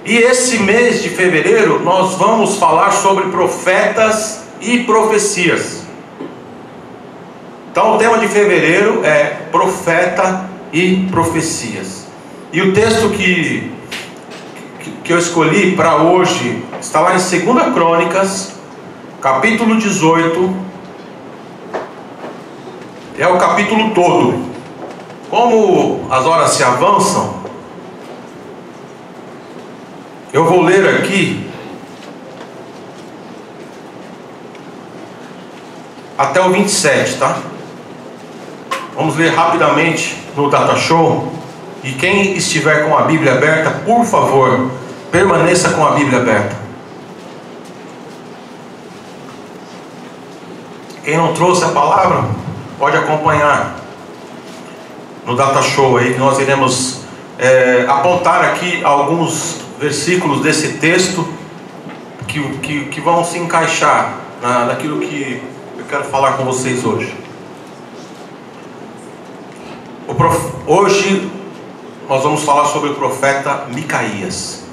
E esse mês de fevereiro nós vamos falar sobre profetas e profecias. Então o tema de fevereiro é profeta e profecias. E o texto que eu escolhi para hoje está lá em 2 Crônicas, capítulo 18. É o capítulo todo. Como as horas se avançam, eu vou ler aqui até o 27, tá? Vamos ler rapidamente no Data Show. E quem estiver com a Bíblia aberta, por favor, permaneça com a Bíblia aberta. Quem não trouxe a palavra, pode acompanhar no Data Show aí, que nós iremos apontar aqui alguns versículos desse texto que vão se encaixar naquilo que eu quero falar com vocês hoje. Hoje nós vamos falar sobre o profeta Micaías.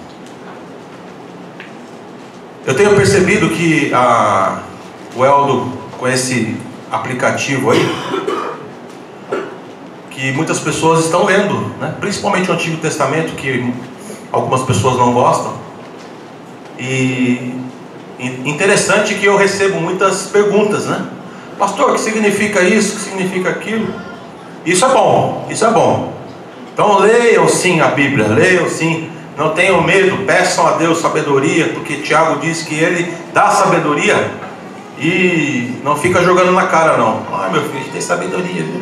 Eu tenho percebido que o Eldo, com esse aplicativo aí, que muitas pessoas estão lendo, né? Principalmente o Antigo Testamento, que algumas pessoas não gostam. E interessante que eu recebo muitas perguntas, né? Pastor, o que significa isso? O que significa aquilo? Isso é bom, isso é bom. Então leiam sim a Bíblia, leiam sim. Não tenham medo, peçam a Deus sabedoria, porque Tiago diz que Ele dá sabedoria e não fica jogando na cara não. Ah, meu filho, tem sabedoria, viu?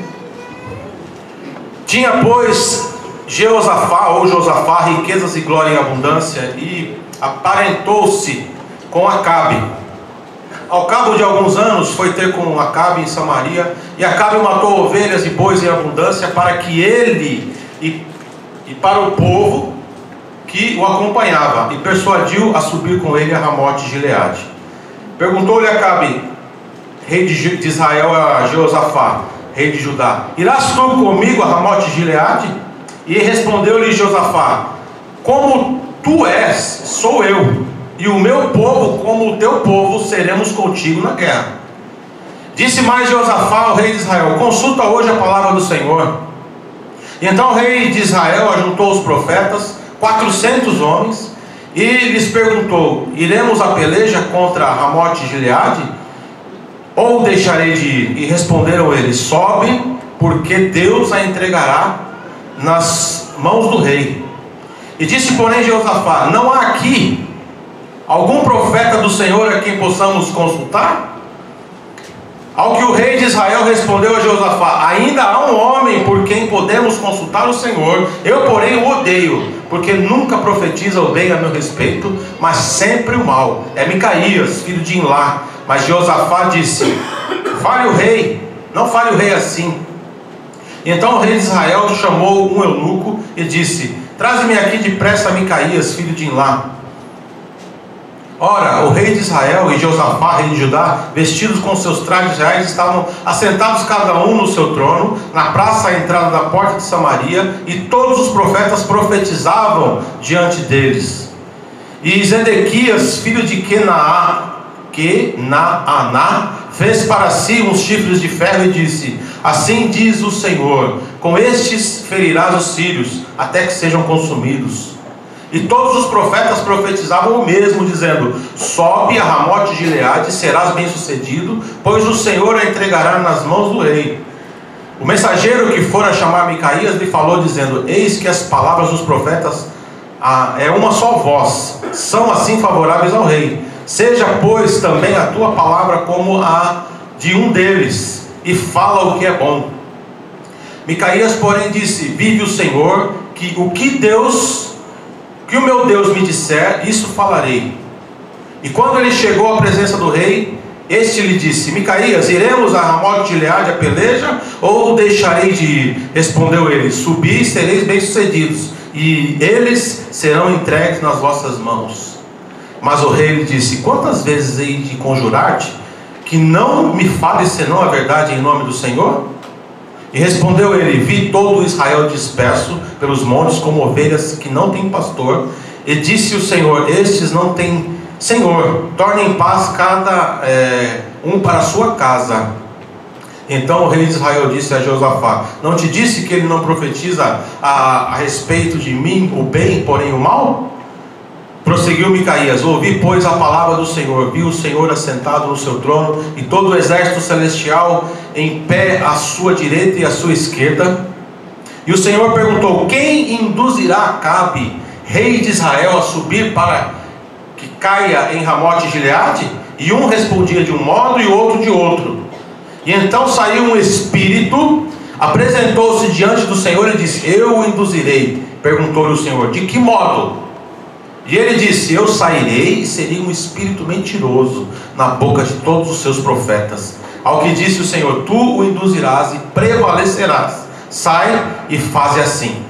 Tinha, pois, Josafá riquezas e glória em abundância, e aparentou-se com Acabe. Ao cabo de alguns anos foi ter com Acabe em Samaria, e Acabe matou ovelhas e bois em abundância para que ele e para o povo que o acompanhava, e persuadiu a subir com ele a Ramote Gileade. Perguntou-lhe Acabe, rei de Israel, a Josafá, rei de Judá: irás tu comigo a Ramote Gileade? E respondeu-lhe Josafá: como tu és, sou eu, e o meu povo como o teu povo, seremos contigo na guerra. Disse mais Josafá ao rei de Israel: consulta hoje a palavra do Senhor. E então o rei de Israel ajuntou os profetas, 400 homens, e lhes perguntou: iremos à peleja contra Ramote Gileade, ou deixarei de ir? E responderam eles: sobe, porque Deus a entregará nas mãos do rei. E disse porém Josafá: não há aqui algum profeta do Senhor a quem possamos consultar? Ao que o rei de Israel respondeu a Josafá: ainda há um homem por quem podemos consultar o Senhor, eu porém o odeio, porque nunca profetiza o bem a meu respeito, mas sempre o mal. É Micaías, filho de Imlá. Mas Josafá disse: fale o rei, não fale o rei assim. E então o rei de Israel chamou um eunuco e disse: traze-me aqui depressa Micaías, filho de Imlá. Ora, o rei de Israel e Josafá, rei de Judá, vestidos com seus trajes reais, estavam assentados cada um no seu trono, na praça à entrada da porta de Samaria, e todos os profetas profetizavam diante deles. E Zedequias, filho de Kenaaná, fez para si uns chifres de ferro e disse: assim diz o Senhor, com estes ferirás os sírios, até que sejam consumidos. E todos os profetas profetizavam o mesmo, dizendo: sobe a Ramote Gileade, serás bem sucedido, pois o Senhor a entregará nas mãos do rei. O mensageiro que fora chamar Micaías lhe falou, dizendo: eis que as palavras dos profetas é uma só voz, são assim favoráveis ao rei. Seja, pois, também a tua palavra como a de um deles, e fala o que é bom. Micaías, porém, disse: vive o Senhor, que o que o meu Deus me disser, isso falarei. E quando ele chegou à presença do rei, este lhe disse: Micaías, iremos a Ramote Gileade a peleja, ou deixarei de ir? Respondeu ele: subi e sereis bem-sucedidos, e eles serão entregues nas vossas mãos. Mas o rei lhe disse: quantas vezes hei de conjurar-te, que não me fales senão a verdade em nome do Senhor? E respondeu ele: vi todo Israel disperso pelos montes como ovelhas que não têm pastor, E disse o Senhor: estes não têm Senhor, torne em paz cada um para a sua casa. Então o rei de Israel disse a Josafá: não te disse que ele não profetiza a respeito de mim o bem, porém o mal? Prosseguiu Micaías: ouvi, pois, a palavra do Senhor. Vi o Senhor assentado no seu trono, e todo o exército celestial em pé à sua direita e à sua esquerda. E o Senhor perguntou: quem induzirá Acabe, rei de Israel, a subir para que caia em Ramote Gileade? E um respondia de um modo e o outro de outro. E então saiu um espírito, apresentou-se diante do Senhor e disse: eu o induzirei. Perguntou-lhe o Senhor: de que modo? E ele disse: eu sairei e serei um espírito mentiroso na boca de todos os seus profetas. Ao que disse o Senhor: tu o induzirás e prevalecerás. Sai e faze assim.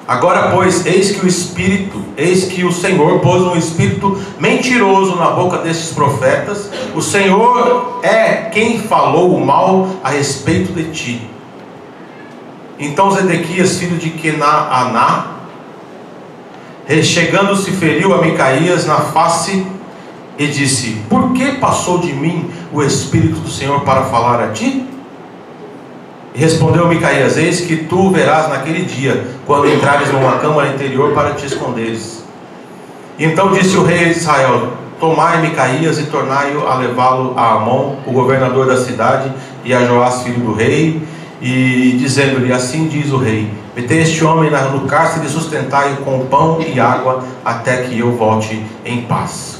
Agora, pois, eis que o Senhor pôs um espírito mentiroso na boca destes profetas. O Senhor é quem falou o mal a respeito de ti. Então Zedequias, filho de Kenaana, chegando-se, feriu a Micaías na face e disse: por que passou de mim o Espírito do Senhor para falar a ti? E respondeu Micaías: eis que tu verás naquele dia, quando entrares numa câmara interior para te esconderes. E então disse o rei de Israel: tomai Micaías e tornai-o a levá-lo a Amon, o governador da cidade, e a Joás, filho do rei, e dizendo-lhe: assim diz o rei: metei este homem no cárcere e sustentai-o com pão e água até que eu volte em paz.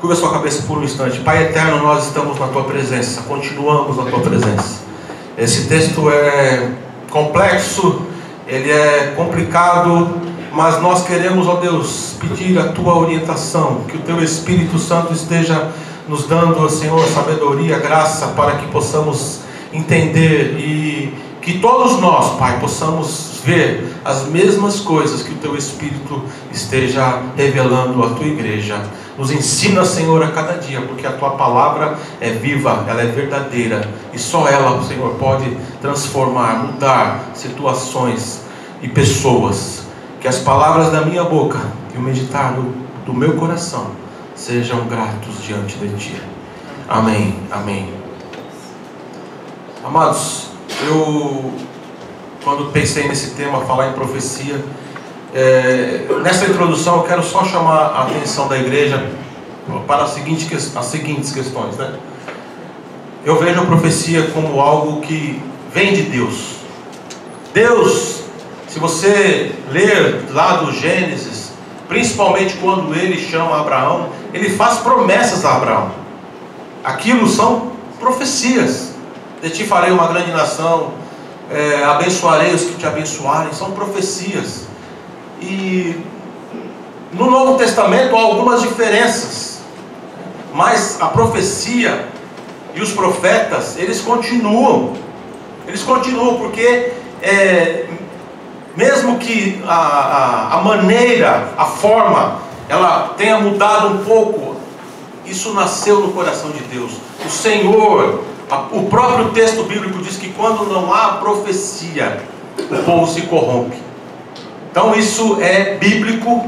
Curva sua cabeça por um instante. Pai eterno, nós estamos na tua presença, continuamos na tua presença. Esse texto é complexo, ele é complicado, mas nós queremos, ó Deus, pedir a tua orientação, que o teu Espírito Santo esteja nos dando, Senhor, sabedoria, graça, para que possamos entender e que todos nós, Pai, possamos ver as mesmas coisas que o teu Espírito esteja revelando à tua igreja. Nos ensina, Senhor, a cada dia, porque a tua palavra é viva, ela é verdadeira, e só ela, Senhor, pode transformar, mudar situações e pessoas. Que as palavras da minha boca e o meditar do meu coração sejam gratos diante de ti. Amém, amém. Amados, eu, quando pensei nesse tema, falar em profecia, nessa introdução eu quero só chamar a atenção da igreja para as seguintes questões, né? Eu vejo a profecia como algo que vem de Deus. Deus, se você ler lá do Gênesis, principalmente quando ele chama Abraão, ele faz promessas a Abraão. Aquilo são profecias. De ti farei uma grande nação, abençoarei os que te abençoarem. São profecias. E no Novo Testamento há algumas diferenças, mas a profecia e os profetas, eles continuam porque mesmo que a maneira, a forma, ela tenha mudado um pouco, isso nasceu no coração de Deus. O Senhor, o próprio texto bíblico diz que quando não há profecia, o povo se corrompe. Então isso é bíblico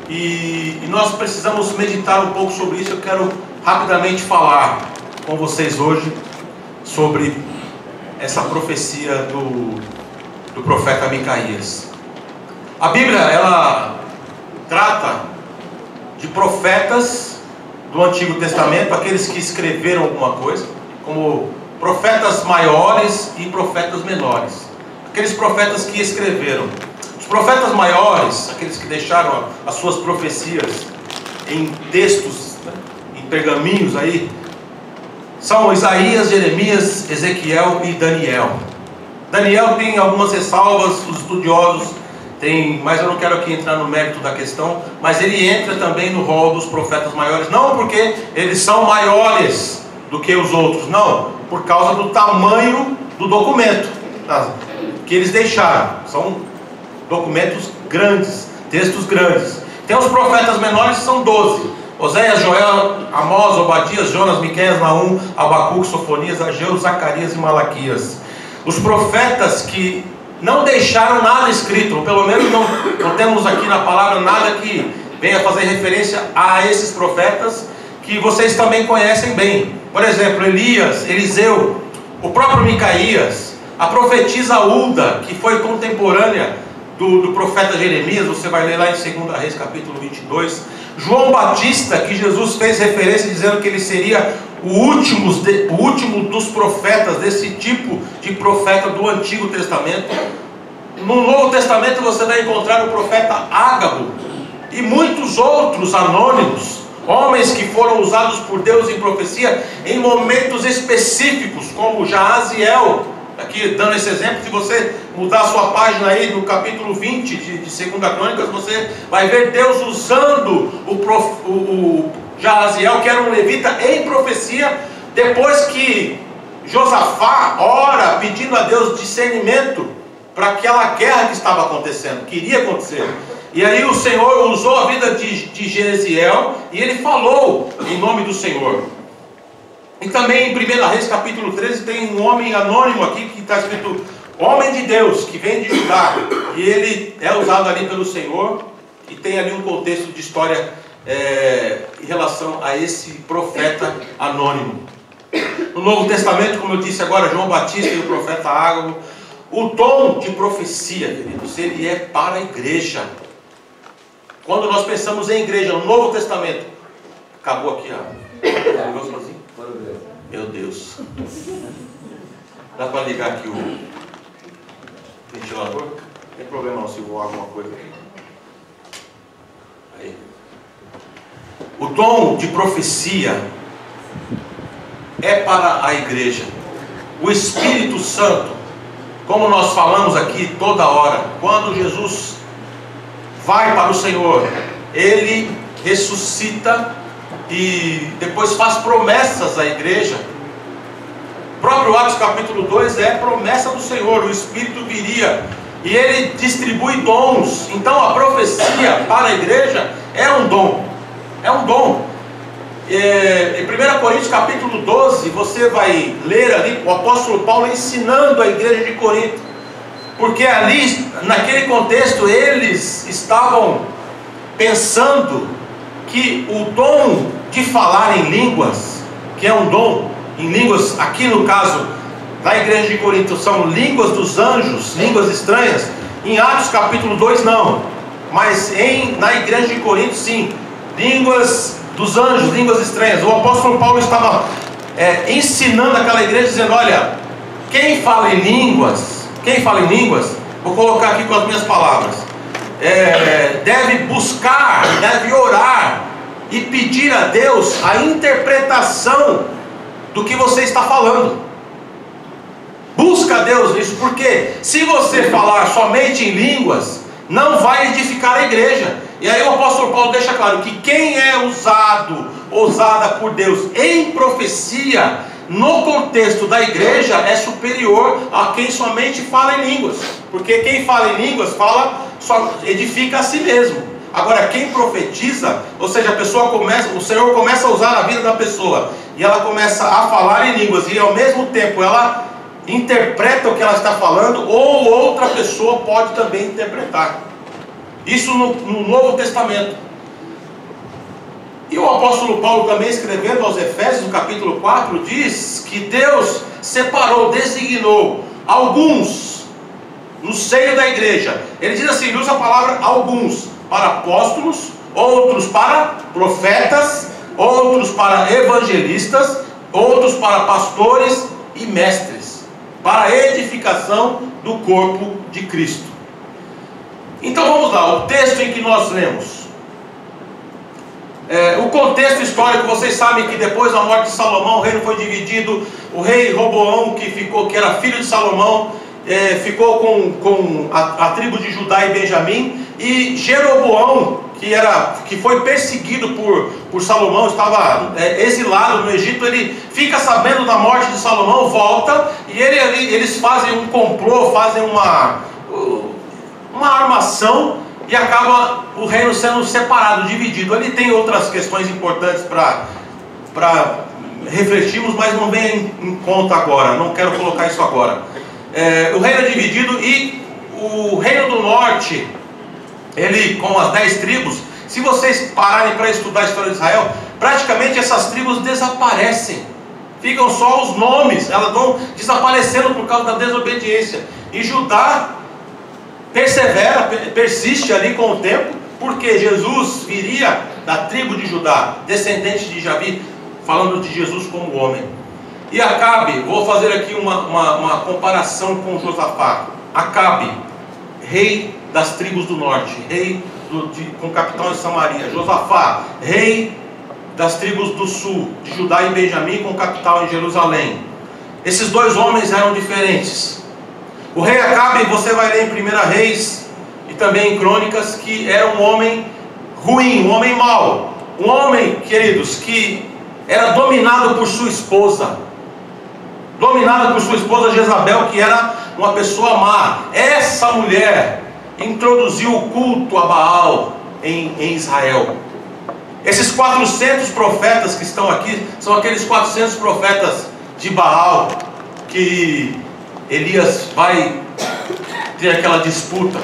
e nós precisamos meditar um pouco sobre isso. Eu quero rapidamente falar com vocês hoje sobre essa profecia do profeta Micaías. A Bíblia, ela trata de profetas do Antigo Testamento, aqueles que escreveram alguma coisa, como profetas maiores e profetas menores. Aqueles profetas que escreveram. Os profetas maiores, aqueles que deixaram as suas profecias em textos, né, em pergaminhos aí, são Isaías, Jeremias, Ezequiel e Daniel. Daniel tem algumas ressalvas, os estudiosos têm, mas eu não quero aqui entrar no mérito da questão, mas ele entra também no rol dos profetas maiores, não porque eles são maiores do que os outros, não, por causa do tamanho do documento, tá, que eles deixaram. São documentos grandes, textos grandes. Tem os profetas menores, que são 12: Oséias, Joel, Amós, Obadias, Jonas, Miqueias, Naum, Abacuque, Sofonias, Ageu, Zacarias e Malaquias. Os profetas que não deixaram nada escrito, ou pelo menos não temos aqui na palavra nada que venha fazer referência a esses profetas que vocês também conhecem bem. Por exemplo, Elias, Eliseu, o próprio Micaías, a profetisa Hulda, que foi contemporânea do profeta Jeremias, você vai ler lá em 2 Reis capítulo 22, João Batista, que Jesus fez referência dizendo que ele seria o último dos profetas, desse tipo de profeta do Antigo Testamento. No Novo Testamento você vai encontrar o profeta Ágabo e muitos outros anônimos, homens que foram usados por Deus em profecia em momentos específicos, como Jaaziel. Aqui dando esse exemplo, se você mudar a sua página aí no capítulo 20 de 2 Crônicas, você vai ver Deus usando o Jaaziel, que era um levita, em profecia, depois que Josafá ora pedindo a Deus discernimento para aquela guerra que estava acontecendo, que iria acontecer. E aí o Senhor usou a vida de Jeziel e ele falou em nome do Senhor. E também em 1 Reis capítulo 13 tem um homem anônimo aqui que está escrito homem de Deus, que vem de Judá, e ele é usado ali pelo Senhor, e tem ali um contexto de história em relação a esse profeta anônimo. No Novo Testamento, como eu disse agora, João Batista e o profeta Ágabo. O dom de profecia, queridos, ele é para a igreja. Quando nós pensamos em igreja, no Novo Testamento, acabou aqui, meu Deus, dá para ligar aqui o ventilador? Não tem problema não se voar alguma coisa aqui. Aí. O dom de profecia é para a igreja. O Espírito Santo, como nós falamos aqui toda hora, quando Jesus vai para o Senhor, ele ressuscita e depois faz promessas à igreja. O próprio Atos capítulo 2 é promessa do Senhor, o Espírito viria e ele distribui dons. Então a profecia para a igreja é um dom, é um dom. Em 1 Coríntios capítulo 12, você vai ler ali o apóstolo Paulo ensinando a igreja de Corinto, porque ali, naquele contexto, eles estavam pensando que o dom de falar em línguas, que é um dom em línguas, aqui no caso da igreja de Corinto, são línguas dos anjos, línguas estranhas. Em Atos capítulo 2 não, mas na igreja de Corinto sim, línguas dos anjos, línguas estranhas. O apóstolo Paulo estava ensinando aquela igreja, dizendo: olha, quem fala em línguas, vou colocar aqui com as minhas palavras, deve buscar, deve orar e pedir a Deus a interpretação do que você está falando. Busca a Deus nisso, porque se você falar somente em línguas, não vai edificar a igreja. E aí o apóstolo Paulo deixa claro que quem é usada por Deus em profecia, no contexto da igreja, é superior a quem somente fala em línguas. Porque quem fala em línguas só edifica a si mesmo. Agora quem profetiza, ou seja, o Senhor começa a usar a vida da pessoa, e ela começa a falar em línguas, e ao mesmo tempo ela interpreta o que ela está falando, ou outra pessoa pode também interpretar. Isso no Novo Testamento. E o apóstolo Paulo também, escrevendo aos Efésios, no capítulo 4, diz que Deus separou, designou alguns no seio da igreja. Ele diz assim, ele usa a palavra alguns, para apóstolos, outros para profetas, outros para evangelistas, outros para pastores e mestres, para a edificação do corpo de Cristo. Então vamos lá, o texto em que nós lemos. O contexto histórico, vocês sabem que depois da morte de Salomão, o reino foi dividido. O rei Roboão, que era filho de Salomão, ficou com a tribo de Judá e Benjamim. E Jeroboão, que foi perseguido por Salomão, estava exilado no Egito, ele fica sabendo da morte de Salomão, volta, e eles fazem um complô, fazem uma armação, e acaba o reino sendo separado, dividido. Ali tem outras questões importantes para refletirmos, mas não vem em conta agora, não quero colocar isso agora. O reino é dividido e o reino do norte, ele com as 10 tribos, se vocês pararem para estudar a história de Israel, praticamente essas tribos desaparecem. Ficam só os nomes, elas vão desaparecendo por causa da desobediência. E Judá persevera, persiste ali com o tempo, porque Jesus viria da tribo de Judá, descendente de Javi, falando de Jesus como homem. E Acabe, vou fazer aqui uma comparação com Josafá. Acabe, rei das tribos do norte, rei com capital em Samaria. Josafá, rei das tribos do sul, de Judá e Benjamim, com capital em Jerusalém. Esses dois homens eram diferentes. O rei Acabe, você vai ler em 1 Reis e também em Crônicas, que era um homem ruim, um homem mau. Um homem, queridos, que era dominado por sua esposa. Dominado por sua esposa Jezabel, que era uma pessoa má. Essa mulher introduziu o culto a Baal em Israel. Esses 400 profetas que estão aqui são aqueles 400 profetas de Baal que Elias vai ter aquela disputa.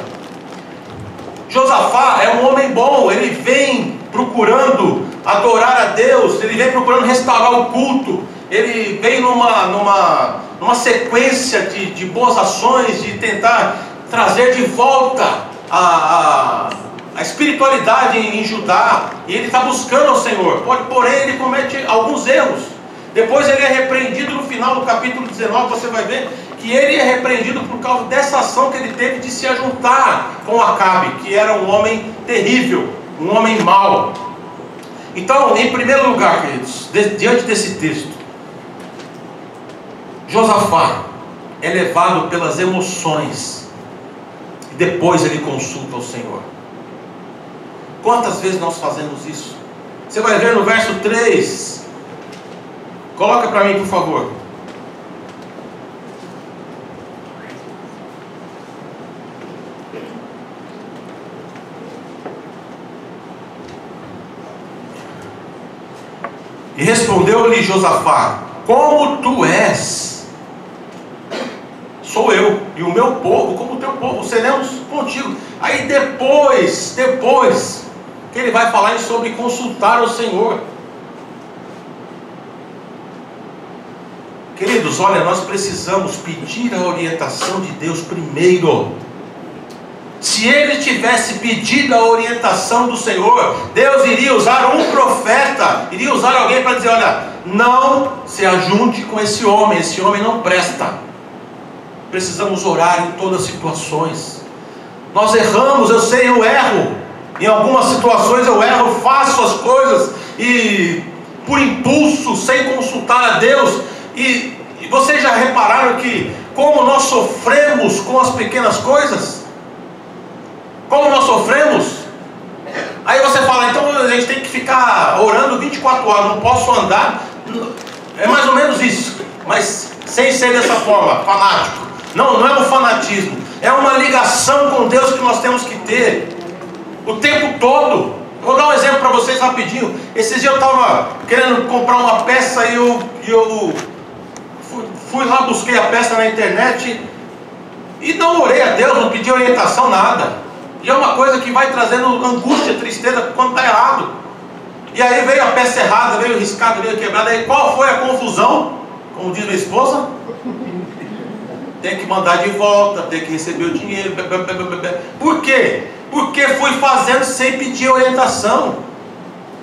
Josafá é um homem bom, ele vem procurando adorar a Deus, ele vem procurando restaurar o culto, ele vem numa sequência de boas ações, de tentar trazer de volta a espiritualidade em Judá, e ele está buscando ao Senhor, porém ele comete alguns erros. Depois ele é repreendido no final do capítulo 19, você vai ver que ele é repreendido por causa dessa ação que ele teve de se ajuntar com Acabe, que era um homem terrível, um homem mau. Então, em primeiro lugar, queridos, diante desse texto, Josafá é levado pelas emoções, e depois ele consulta o Senhor. Quantas vezes nós fazemos isso? Você vai ver no verso 3, coloca para mim por favor. E respondeu-lhe Josafá: como tu és, sou eu, e o meu povo como o teu povo, seremos contigo. Aí depois que ele vai falar sobre consultar o Senhor. Queridos, olha, nós precisamos pedir a orientação de Deus primeiro. Se ele tivesse pedido a orientação do Senhor, Deus iria usar um profeta, iria usar alguém para dizer: olha, não se ajunte com esse homem não presta. Precisamos orar em todas as situações. Nós erramos, eu sei, eu erro. Em algumas situações eu erro, faço as coisas e por impulso, sem consultar a Deus. E vocês já repararam que como nós sofremos com as pequenas coisas? Como nós sofremos? Aí você fala: então a gente tem que ficar orando 24 horas, não posso andar. É mais ou menos isso, mas sem ser dessa forma, fanático. Não é um fanatismo, é uma ligação com Deus que nós temos que ter o tempo todo. Vou dar um exemplo para vocês rapidinho. Esses dias eu estava querendo comprar uma peça e eu fui lá, busquei a peça na internet e não orei a Deus, não pedi orientação, nada. E é uma coisa que vai trazendo angústia, tristeza quando está errado. E aí veio a peça errada, veio riscada, veio quebrada. Aí qual foi a confusão? Como diz minha esposa, tem que mandar de volta, tem que receber o dinheiro. Por quê? Porque fui fazendo sem pedir orientação.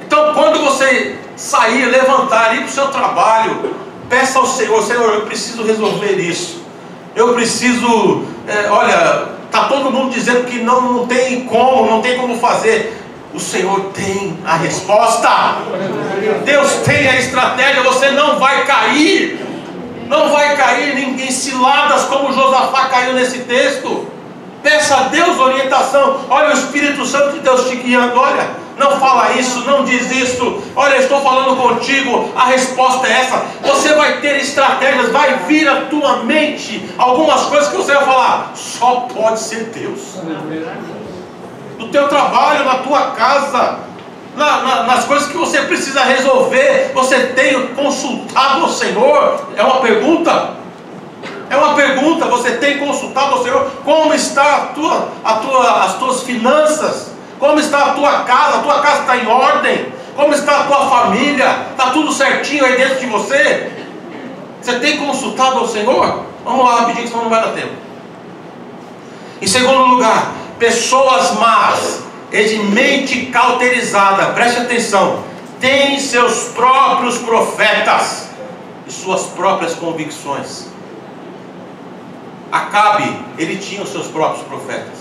Então quando você sair, levantar, ir para o seu trabalho, peça ao Senhor: Senhor, eu preciso resolver isso. Eu preciso, olha, está todo mundo dizendo que não tem como fazer. O Senhor tem a resposta. Deus tem a estratégia. Você não vai cair. Não vai cair em ciladas como Josafá caiu nesse texto. Peça a Deus orientação. Olha o Espírito Santo de Deus te guiando. Olha, não fala isso, não diz isso. Olha, eu estou falando contigo. A resposta é essa. Você vai ter estratégias. Vai vir à tua mente algumas coisas que você vai falar: só pode ser Deus. No teu trabalho, na tua casa, nas coisas que você precisa resolver, você tem consultado o Senhor? É uma pergunta. É uma pergunta. Você tem consultado ao Senhor? Como está as tuas finanças? Como está a tua casa? A tua casa está em ordem? Como está a tua família? Está tudo certinho aí dentro de você? Você tem consultado ao Senhor? Vamos lá rapidinho, senão não vai dar tempo. Em segundo lugar, pessoas más e de mente cauterizada, preste atenção, têm seus próprios profetas e suas próprias convicções. Acabe, ele tinha os seus próprios profetas.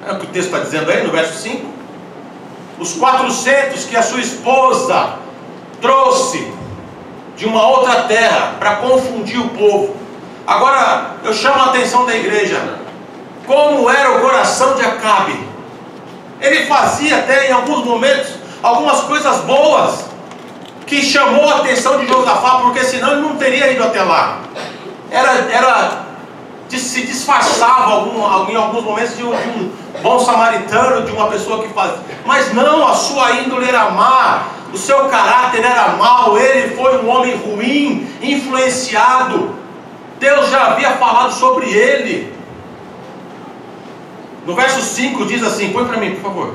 É o que o texto está dizendo aí no verso 5. Os 400 que a sua esposa trouxe de uma outra terra para confundir o povo. Agora eu chamo a atenção da igreja. Como era o coração de Acabe? Ele fazia até em alguns momentos algumas coisas boas que chamou a atenção de Josafá, porque senão ele não teria ido até lá. Se disfarçava em alguns momentos de um bom samaritano, de uma pessoa que fazia. Mas não, a sua índole era má, o seu caráter era mau, ele foi um homem ruim, influenciado. Deus já havia falado sobre ele. No verso 5 diz assim, põe para mim por favor.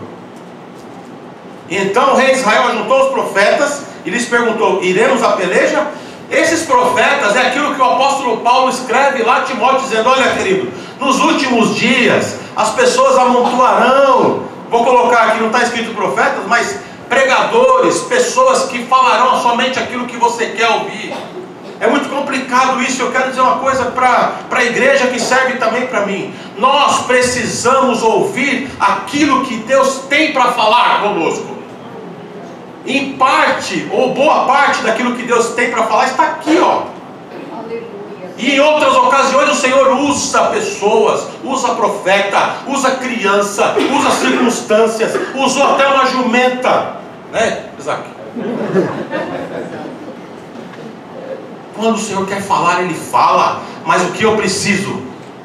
Então o rei de Israel ajuntou os profetas e lhes perguntou: iremos à peleja? Esses profetas é aquilo que o apóstolo Paulo escreve lá a Timóteo, dizendo: olha querido, nos últimos dias as pessoas amontoarão, vou colocar aqui, não está escrito profetas, mas pregadores, pessoas que falarão somente aquilo que você quer ouvir. É muito complicado isso. Eu quero dizer uma coisa para a igreja que serve também para mim. Nós precisamos ouvir aquilo que Deus tem para falar conosco. Em parte, ou boa parte daquilo que Deus tem para falar está aqui, ó. Aleluia. E em outras ocasiões o Senhor usa pessoas, usa profeta, usa criança, usa circunstâncias, usou até uma jumenta, né, Isaac? Quando o Senhor quer falar, Ele fala. Mas o que eu preciso?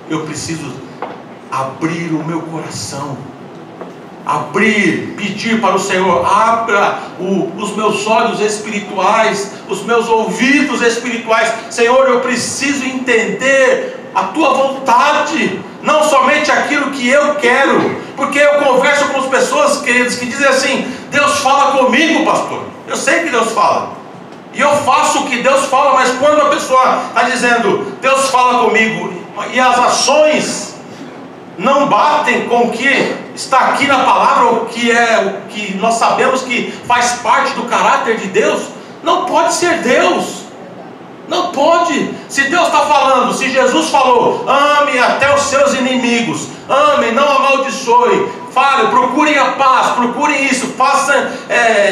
Eu preciso abrir o meu coração, pedir para o Senhor: abra os meus olhos espirituais, os meus ouvidos espirituais. Senhor, eu preciso entender a Tua vontade, não somente aquilo que eu quero. Porque eu converso com as pessoas, queridos, que dizem assim: Deus fala comigo, pastor. Eu sei que Deus fala, e eu faço o que Deus fala, mas quando a pessoa está dizendo Deus fala comigo, e as ações não batem com o que está aqui na palavra, o que nós sabemos que faz parte do caráter de Deus, não pode ser Deus. Não pode. Se Deus está falando, se Jesus falou: ame até os seus inimigos, ame, não amaldiçoe, fale, procurem a paz, procurem isso,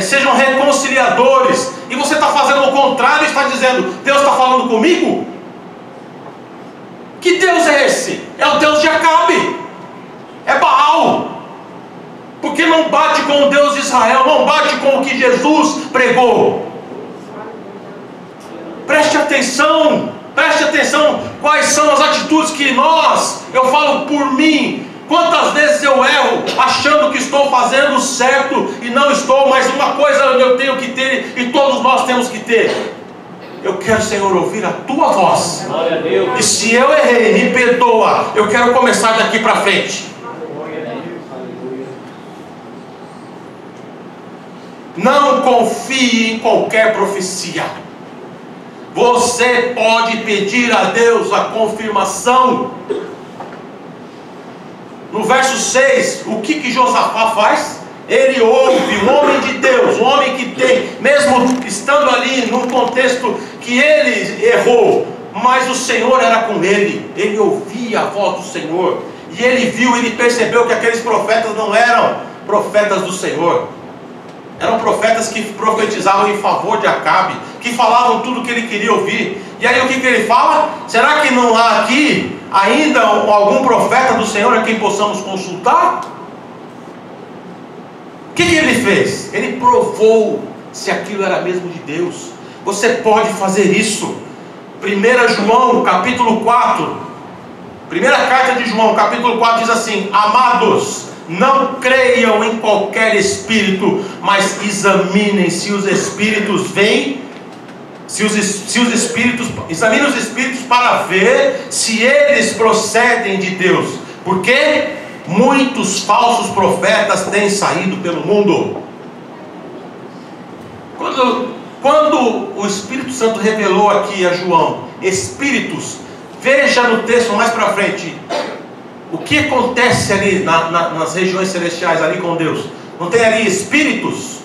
sejam reconciliadores, e você está fazendo o contrário e está dizendo: Deus está falando comigo? Que Deus é esse? É o Deus de Acabe, é Baal, porque não bate com o Deus de Israel, não bate com o que Jesus pregou. Preste atenção quais são as atitudes que eu falo por mim. Quantas vezes eu erro achando que estou fazendo certo e não estou, mas uma coisa eu tenho que ter e todos nós temos que ter: eu quero, Senhor, ouvir a Tua voz. Glória a Deus. E se eu errei, me perdoa. Eu quero começar daqui para frente. Não confie em qualquer profecia. Você pode pedir a Deus a confirmação. No verso 6, o que Josafá faz? Ele ouve um homem de Deus, um homem que tem, mesmo estando ali num contexto que ele errou, mas o Senhor era com ele. Ele ouvia a voz do Senhor, e ele percebeu que aqueles profetas não eram profetas do Senhor. Eram profetas que profetizavam em favor de Acabe, que falavam tudo o que ele queria ouvir. E aí o que ele fala? Será que não há aqui ainda algum profeta do Senhor a quem possamos consultar? O que ele fez? Ele provou se aquilo era mesmo de Deus. Você pode fazer isso. 1 João capítulo 4, primeira carta de João capítulo 4 diz assim: amados, não creiam em qualquer espírito, mas examinem se os espíritos vêm Examine os espíritos para ver se eles procedem de Deus, porque muitos falsos profetas têm saído pelo mundo. Quando o Espírito Santo revelou aqui a João espíritos, veja no texto mais para frente o que acontece ali nas regiões celestiais ali com Deus. Não tem ali espíritos?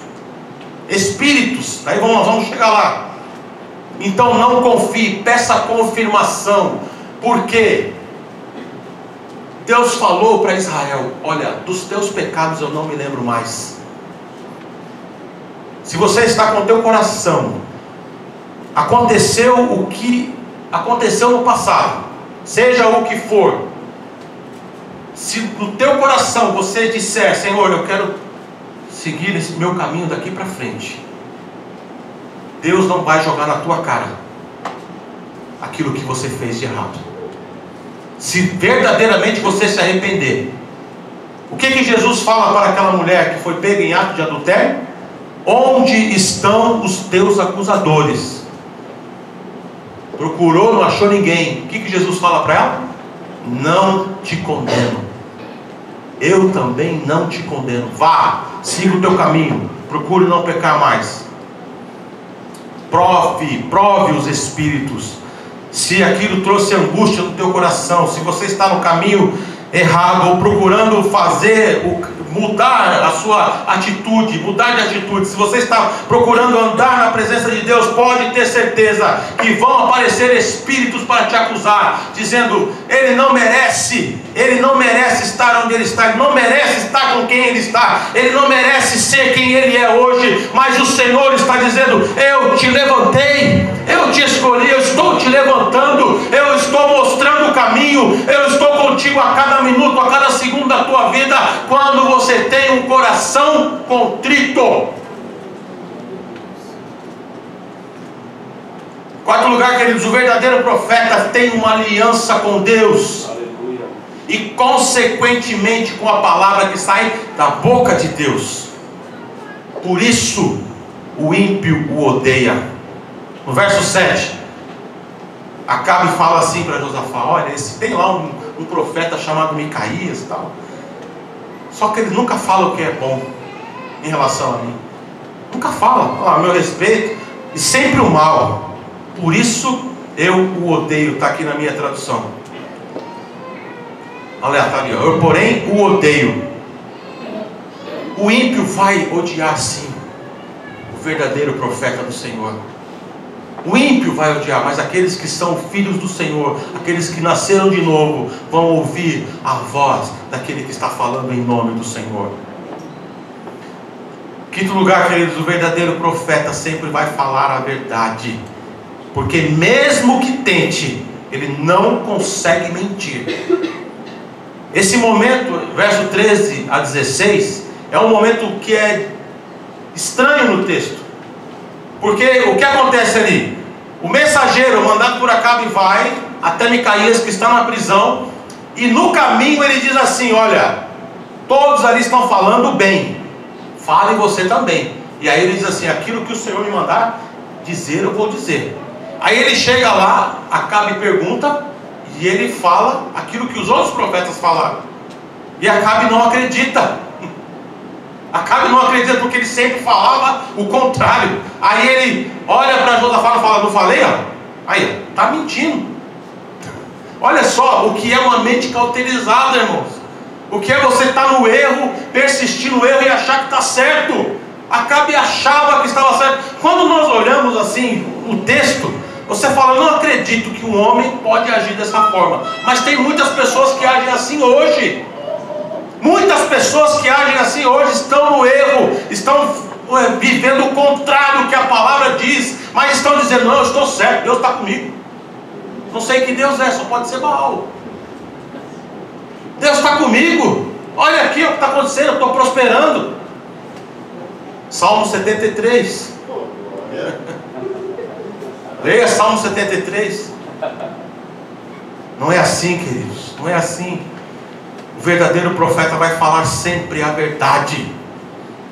Daí vamos chegar lá. Então não confie, peça confirmação, porque Deus falou para Israel: olha, dos teus pecados eu não me lembro mais. Se você está com o teu coração, aconteceu o que aconteceu no passado, seja o que for, se no teu coração você disser: Senhor, eu quero seguir esse meu caminho daqui para frente, Deus não vai jogar na tua cara aquilo que você fez de errado. Se verdadeiramente você se arrepender. O que Jesus fala para aquela mulher que foi pega em ato de adultério? Onde estão os teus acusadores? Procurou, não achou ninguém. O que Jesus fala para ela? Não te condeno. Eu também não te condeno. Vá, siga o teu caminho, procure não pecar mais. Prove os espíritos. Se aquilo trouxe angústia no teu coração, se você está no caminho errado, ou procurando mudar a sua atitude, mudar de atitude, se você está procurando andar na presença de Deus, pode ter certeza que vão aparecer espíritos para te acusar, dizendo: ele não merece estar onde ele está, ele não merece estar com quem ele está, ele não merece ser quem ele é hoje. Mas o Senhor está dizendo: eu te levantei, eu te escolhi, eu estou te levantando, eu estou mostrando o caminho, eu estou contigo a cada minuto, a cada segundo da tua vida, quando você tem um coração contrito. Quarto lugar, queridos, o verdadeiro profeta tem uma aliança com Deus. Aleluia. E consequentemente com a palavra que sai da boca de Deus. Por isso o ímpio o odeia. No verso 7, Acabe fala assim para Josafá: olha, tem lá um profeta chamado Micaías e tal, só que ele nunca fala o que é bom em relação a mim, nunca fala a meu respeito, e sempre o mal. Por isso eu o odeio. Está aqui na minha tradução. Olha, está ali, eu porém o odeio. O ímpio vai odiar sim o verdadeiro profeta do Senhor. O ímpio vai odiar, mas aqueles que são filhos do Senhor, aqueles que nasceram de novo, vão ouvir a voz daquele que está falando em nome do Senhor. Quinto lugar, queridos, o verdadeiro profeta sempre vai falar a verdade, porque mesmo que tente, ele não consegue mentir. Esse momento, verso 13 a 16, é um momento que é estranho no texto, porque o que acontece ali? O mensageiro mandado por Acabe vai até Micaías, que está na prisão, e no caminho ele diz assim: olha, todos ali estão falando bem, fale você também. E aí ele diz assim: aquilo que o Senhor me mandar dizer, eu vou dizer. Aí ele chega lá, Acabe pergunta, e ele fala aquilo que os outros profetas falaram, e Acabe não acredita. Acabe não acredita, porque ele sempre falava o contrário. Aí ele olha para Josafá e fala: não falei? Ó? Aí, está mentindo. Olha só o que é uma mente cauterizada, irmãos. O que é você estar no erro, persistir no erro e achar que está certo. Acabe achava que estava certo. Quando nós olhamos assim o texto, você fala: não acredito que um homem pode agir dessa forma. Mas tem muitas pessoas que agem assim hoje. Muitas pessoas que agem assim hoje estão no erro, estão vivendo o contrário do que a palavra diz, mas estão dizendo: não, eu estou certo, Deus está comigo. Não sei que Deus é, só pode ser Baal. Deus está comigo. Olha aqui o que está acontecendo, eu estou prosperando. Salmo 73. Leia Salmo 73. Não é assim, queridos, não é assim. O verdadeiro profeta vai falar sempre a verdade.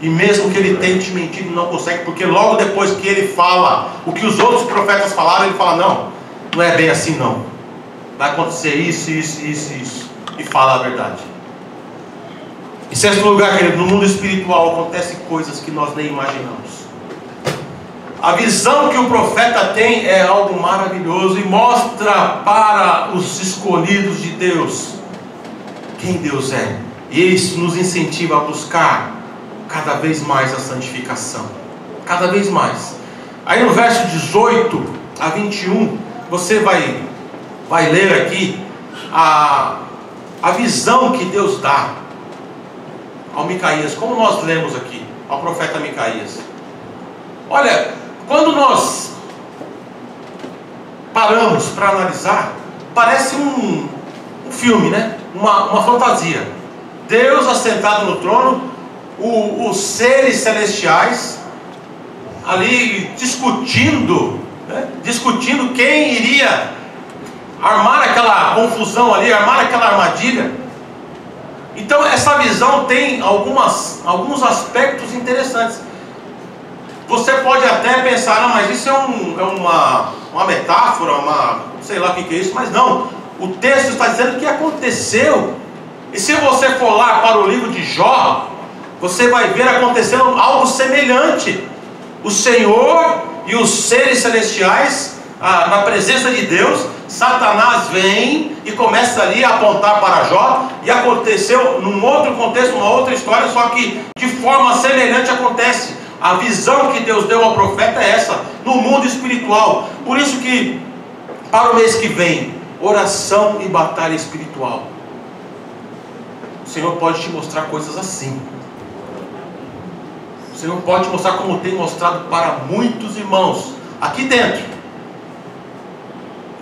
E mesmo que ele tente mentir, ele não consegue, porque logo depois que ele fala o que os outros profetas falaram, ele fala: não, não é bem assim não. Vai acontecer isso, isso, isso, isso. E fala a verdade. Em sexto lugar, querido, no mundo espiritual acontecem coisas que nós nem imaginamos. A visão que o profeta tem é algo maravilhoso e mostra para os escolhidos de Deus quem Deus é. E isso nos incentiva a buscar cada vez mais a santificação. Cada vez mais. Aí no verso 18 a 21, você vai ler aqui a visão que Deus dá ao Micaías, como nós lemos aqui, ao profeta Micaías. Olha, quando nós paramos para analisar, parece um filme, né? Uma fantasia. Deus assentado no trono, os seres celestiais ali discutindo, né? Discutindo quem iria armar aquela confusão ali, armar aquela armadilha. Então essa visão tem alguns aspectos interessantes. Você pode até pensar: não, mas isso é uma metáfora, sei lá o que é isso, mas não. O texto está dizendo que aconteceu. E se você for lá para o livro de Jó, você vai ver acontecendo algo semelhante. O Senhor e os seres celestiais, na presença de Deus, Satanás vem e começa ali a apontar para Jó. E aconteceu num outro contexto, uma outra história, só que de forma semelhante acontece. A visão que Deus deu ao profeta é essa, no mundo espiritual. Por isso que para o mês que vem, oração e batalha espiritual. O Senhor pode te mostrar coisas assim. O Senhor pode te mostrar como tem mostrado para muitos irmãos aqui dentro.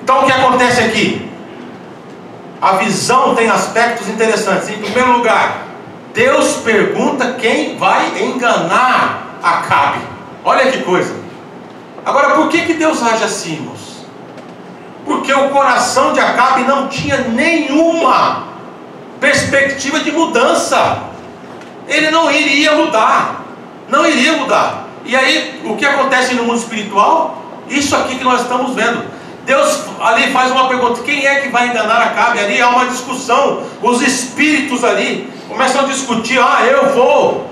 Então o que acontece aqui? A visão tem aspectos interessantes. Em primeiro lugar, Deus pergunta quem vai enganar Acabe. Olha que coisa. Agora, por que Deus age assim, irmãos? Porque o coração de Acabe não tinha nenhuma perspectiva de mudança. Ele não iria mudar. Não iria mudar. E aí, o que acontece no mundo espiritual? Isso aqui que nós estamos vendo. Deus ali faz uma pergunta: quem é que vai enganar Acabe? Ali há uma discussão. Os espíritos ali começam a discutir: eu vou.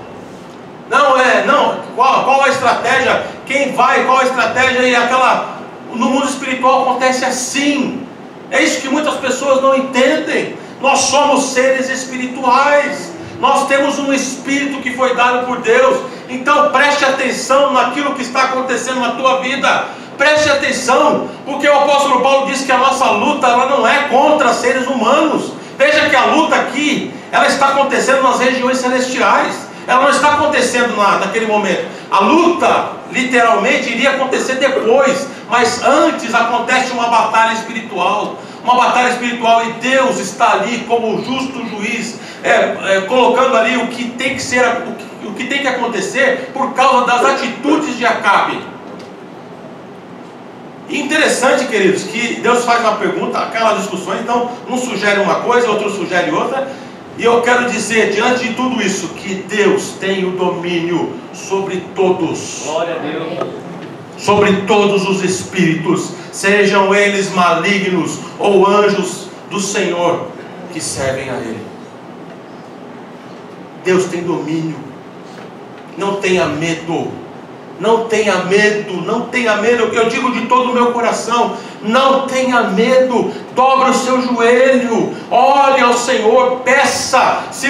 Não, qual a estratégia? Quem vai? Qual a estratégia? E no mundo espiritual acontece assim. É isso que muitas pessoas não entendem. Nós somos seres espirituais. Nós temos um espírito que foi dado por Deus. Então preste atenção naquilo que está acontecendo na tua vida. Preste atenção, porque o apóstolo Paulo diz que a nossa luta ela não é contra seres humanos. Veja que a luta aqui, ela está acontecendo nas regiões celestiais. Ela não está acontecendo naquele momento. A luta, literalmente, iria acontecer depois. Mas antes acontece uma batalha espiritual. Uma batalha espiritual, e Deus está ali como justo juiz, colocando ali o que tem que ser, o que tem que acontecer por causa das atitudes de Acabe. E interessante, queridos, que Deus faz uma pergunta, aquela discussão, então um sugere uma coisa, outro sugere outra. E eu quero dizer, diante de tudo isso, que Deus tem o domínio sobre todos. Glória a Deus. Sobre todos os espíritos, sejam eles malignos ou anjos do Senhor que servem a Ele. Deus tem domínio. Não tenha medo. Não tenha medo, não tenha medo. Eu digo de todo o meu coração: não tenha medo. Dobre o seu joelho, olhe ao Senhor, peça. Se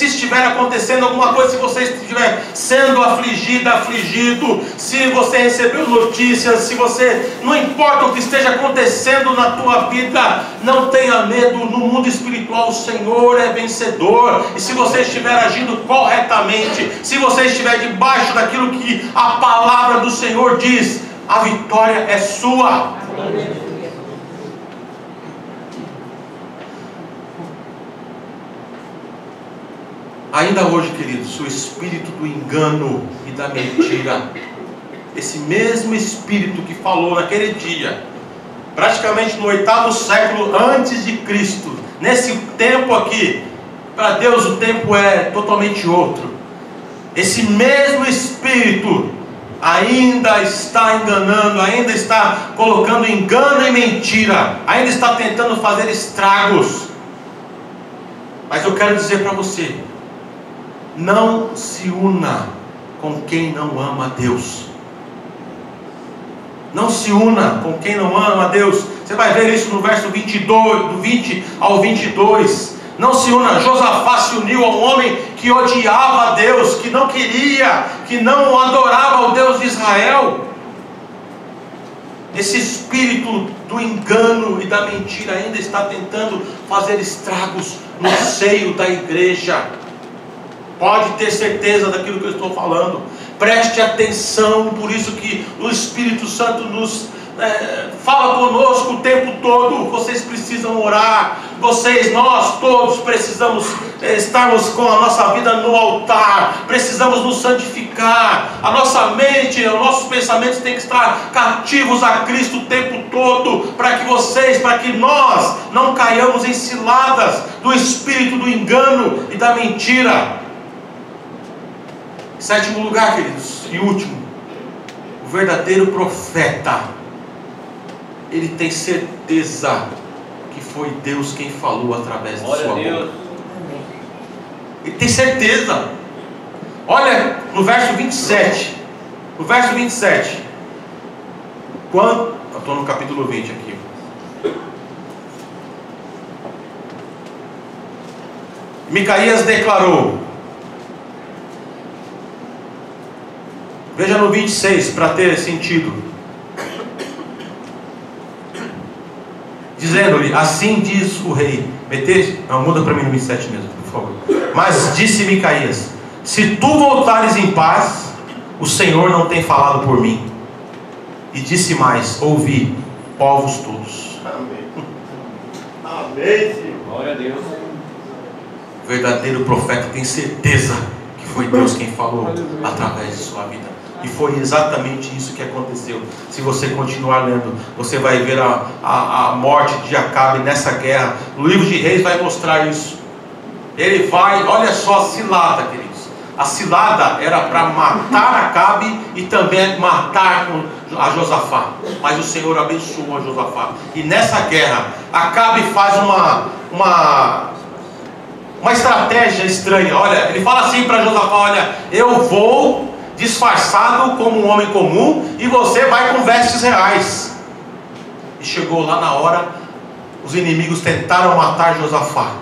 estiver acontecendo alguma coisa, se você estiver sendo afligido, se você recebeu notícias, se você, não importa o que esteja acontecendo na tua vida, não tenha medo. No mundo espiritual o Senhor é vencedor. E se você estiver agindo corretamente, se você estiver debaixo daquilo que a palavra do Senhor diz, a vitória é sua. Ainda hoje, queridos, o espírito do engano e da mentira, esse mesmo espírito que falou naquele dia, praticamente no 8º século antes de Cristo, nesse tempo aqui, para Deus o tempo é totalmente outro. esse mesmo espírito ainda está enganando, ainda está colocando engano e mentira, ainda está tentando fazer estragos. Mas eu quero dizer para você: não se una com quem não ama a Deus. Não se una com quem não ama a Deus. Você vai ver isso no verso 22, do 20 ao 22. Não se una. Josafá se uniu a um homem que odiava a Deus, que não queria, que não adorava ao Deus de Israel. Esse espírito do engano e da mentira ainda está tentando fazer estragos no seio da igreja. Pode ter certeza daquilo que eu estou falando. Preste atenção, por isso que o Espírito Santo nos fala conosco o tempo todo. Vocês precisam orar. Nós todos precisamos estarmos com a nossa vida no altar. Precisamos nos santificar. A nossa mente, os nossos pensamentos têm que estar cativos a Cristo o tempo todo, para que nós não caiamos em ciladas do espírito do engano e da mentira. Sétimo lugar, queridos, e último: o verdadeiro profeta, ele tem certeza que foi Deus quem falou através de sua boca. Ele tem certeza. Olha no verso 27. No verso 27. Eu estou no capítulo 20 aqui. Micaías declarou. Veja no 26, para ter sentido. Dizendo-lhe: assim diz o rei. Não, muda para mim no 27 mesmo, por favor. Mas disse Micaías: se tu voltares em paz, o Senhor não tem falado por mim. E disse mais: ouvi, povos todos. Amém. Amém, Senhor. Glória a Deus. O verdadeiro profeta tem certeza que foi Deus quem falou através de sua vida. E foi exatamente isso que aconteceu. Se você continuar lendo, você vai ver a morte de Acabe nessa guerra. No livro de Reis vai mostrar isso. Ele vai, olha só a cilada, queridos. A cilada era para matar Acabe e também matar a Josafá. Mas o Senhor abençoou a Josafá. E nessa guerra, Acabe faz uma estratégia estranha. Olha, ele fala assim para Josafá: olha, eu vou disfarçado como um homem comum e você vai com vestes reais. E chegou lá na hora, os inimigos tentaram matar Josafá,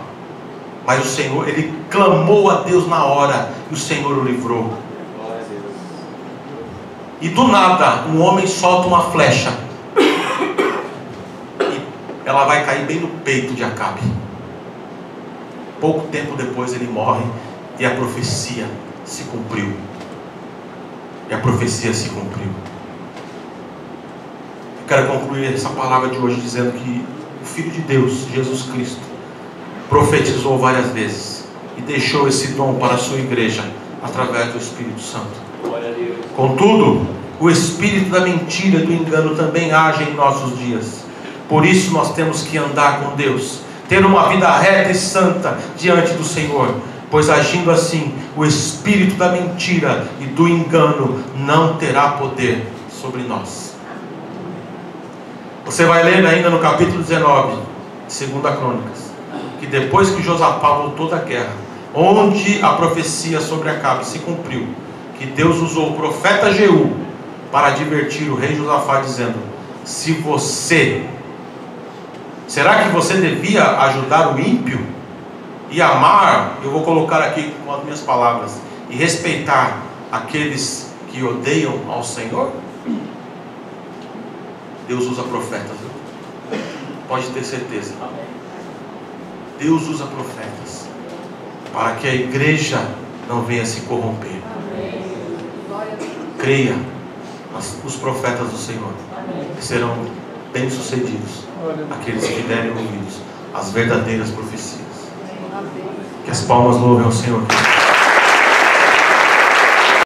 mas o Senhor, ele clamou a Deus na hora e o Senhor o livrou. E do nada um homem solta uma flecha e ela vai cair bem no peito de Acabe. Pouco tempo depois ele morre e a profecia se cumpriu. E a profecia se cumpriu. Eu quero concluir essa palavra de hoje dizendo que o Filho de Deus, Jesus Cristo, profetizou várias vezes e deixou esse dom para a sua igreja através do Espírito Santo. Contudo, o espírito da mentira e do engano também age em nossos dias. Por isso nós temos que andar com Deus, ter uma vida reta e santa diante do Senhor, pois agindo assim, o espírito da mentira e do engano não terá poder sobre nós. Você vai ler ainda no capítulo 19, 2 Crônicas, que depois que Josafá voltou da guerra, onde a profecia sobre Acabe se cumpriu, que Deus usou o profeta Jeú para advertir o rei Josafá, dizendo: será que você devia ajudar o ímpio e amar, eu vou colocar aqui com as minhas palavras, e respeitar aqueles que odeiam ao Senhor? Deus usa profetas, pode ter certeza. Deus usa profetas para que a igreja não venha se corromper. Creia nos profetas do Senhor, que serão bem-sucedidos aqueles que derem ouvidos às verdadeiras profecias. Que as palmas louvem ao Senhor.